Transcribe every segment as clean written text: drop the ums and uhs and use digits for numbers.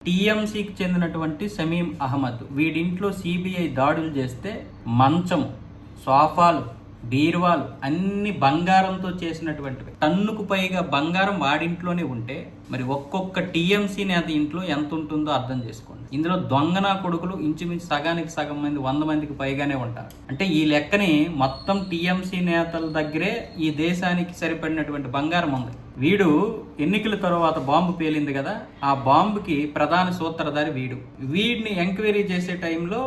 టీఎంసీకి చెందినటువంటి సమీం అహ్మద్ వీడింట్లో సిబిఐ దాడులు చేస్తే మంచం, సోఫాలు, బీరువాలు అన్ని బంగారంతో చేసినటువంటివి. టన్నుకు పైగా బంగారం వాడింట్లోనే ఉంటే మరి ఒక్కొక్క టీఎంసీ నేత ఇంట్లో ఎంత ఉంటుందో అర్థం చేసుకోండి. ఇందులో దొంగనా కొడుకులు ఇంచుమించు సగానికి సగం మంది 100 మందికి పైగానే ఉంటారు. అంటే ఈ లెక్కని మొత్తం టీఎంసీ నేతల దగ్గరే ఈ దేశానికి సరిపడినటువంటి బంగారం ఉంది. వీడు ఎన్నికల తర్వాత బాంబు పేలింది కదా, ఆ బాంబుకి ప్రధాన సూత్రధారి వీడిని ఎంక్వైరీ చేసే టైంలో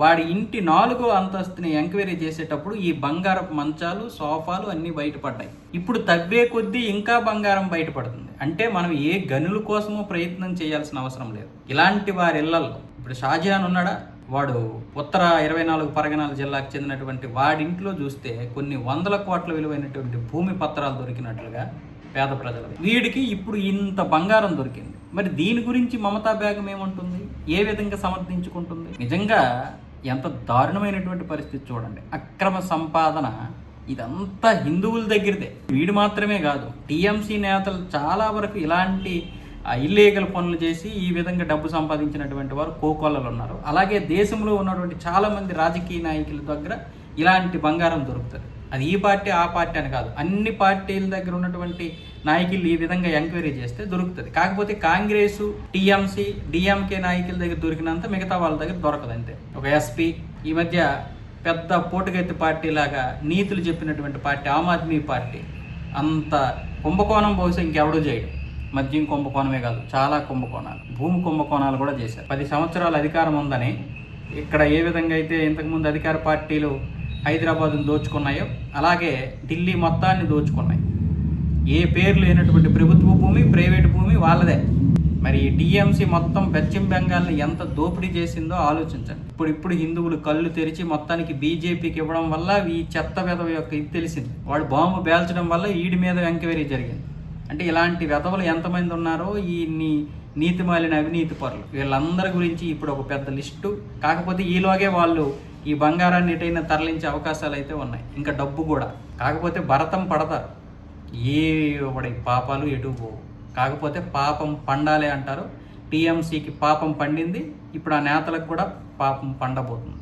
వాడి ఇంటి 4వ అంతస్తుని ఎంక్వైరీ చేసేటప్పుడు ఈ బంగారపు మంచాలు, సోఫాలు అన్నీ బయటపడ్డాయి. ఇప్పుడు తవ్వే కొద్దీ ఇంకా బంగారం బయటపడుతుంది. అంటే మనం ఏ గనుల కోసమో ప్రయత్నం చేయాల్సిన అవసరం లేదు. ఇలాంటి వారి ఇళ్లలో ఇప్పుడు షాజహాన్ ఉన్నాడా, వాడు ఉత్తర 24 పరగనాల జిల్లాకు చెందినటువంటి వాడింట్లో చూస్తే కొన్ని 100 కోట్ల విలువైనటువంటి భూమి పత్రాలు దొరికినట్లుగా పేద ప్రజలు. వీడికి ఇప్పుడు ఇంత బంగారం దొరికింది. మరి దీని గురించి మమతా బేగం ఏమంటుంది, ఏ విధంగా సమర్థించుకుంటుంది? నిజంగా ఎంత దారుణమైనటువంటి పరిస్థితి చూడండి. అక్రమ సంపాదన ఇదంతా హిందువుల దగ్గరదే. వీడు మాత్రమే కాదు, టీఎంసీ నేతలు చాలా వరకు ఇలాంటి ఇల్లీగల్ పనులు చేసి ఈ విధంగా డబ్బు సంపాదించినటువంటి వారు కోకొల్లలు ఉన్నారు. అలాగే దేశంలో ఉన్నటువంటి చాలామంది రాజకీయ నాయకుల దగ్గర ఇలాంటి బంగారం దొరుకుతుంది. అది ఈ పార్టీ ఆ పార్టీ అని కాదు, అన్ని పార్టీల దగ్గర ఉన్నటువంటి నాయకులు ఈ విధంగా ఎంక్వైరీ చేస్తే దొరుకుతుంది. కాకపోతే కాంగ్రెస్, టీఎంసీ, డిఎంకే నాయకుల దగ్గర దొరికినంత మిగతా వాళ్ళ దగ్గర దొరకదు అంతే. ఒక ఎస్పీ, ఈ మధ్య పెద్ద పోటుగెత్తి పార్టీ లాగా నీతులు చెప్పినటువంటి పార్టీ ఆమ్ ఆద్మీ పార్టీ, అంత కుంభకోణం బహుశా ఇంకెవడూ చేయడు. మద్యం కుంభకోణమే కాదు, చాలా కుంభకోణాలు, భూమి కుంభకోణాలు కూడా చేశారు. 10 సంవత్సరాల అధికారం ఉందని ఇక్కడ ఏ విధంగా అయితే ఇంతకుముందు అధికార పార్టీలు హైదరాబాద్ను దోచుకున్నాయో అలాగే ఢిల్లీ మొత్తాన్ని దోచుకున్నాయి. ఏ పేరు లేనటువంటి ప్రభుత్వ భూమి, ప్రైవేటు భూమి వాళ్ళదే. మరి ఈ టీఎంసీ మొత్తం పశ్చిమ బెంగాల్ని ఎంత దోపిడీ చేసిందో ఆలోచించండి. ఇప్పుడు హిందువులు కళ్ళు తెరిచి మొత్తానికి బీజేపీకి ఇవ్వడం వల్ల ఈ చెత్త వెధవ యొక్క ఇది తెలిసింది. వాడు బాంబు పేల్చడం వల్ల వీడి మీద ఎంక్వైరీ జరిగింది. అంటే ఇలాంటి వెధవలు ఎంతమంది ఉన్నారో ఈ నీతిమాలిన అవినీతి పరులు, వీళ్ళందరి గురించి ఇప్పుడు ఒక పెద్ద లిస్టు. కాకపోతే ఈలోగే వాళ్ళు ఈ బంగారాన్ని ఎటైనా తరలించే అవకాశాలు అయితే ఉన్నాయి, ఇంకా డబ్బు కూడా. కాకపోతే భరతం పడతారు, ఏ వాడి పాపాలు ఎటు పోవు. కాకపోతే పాపం పండాలి అంటారు. టీఎంసీకి పాపం పండింది, ఇప్పుడు ఆ నేతలకు కూడా పాపం పండబోతుంది.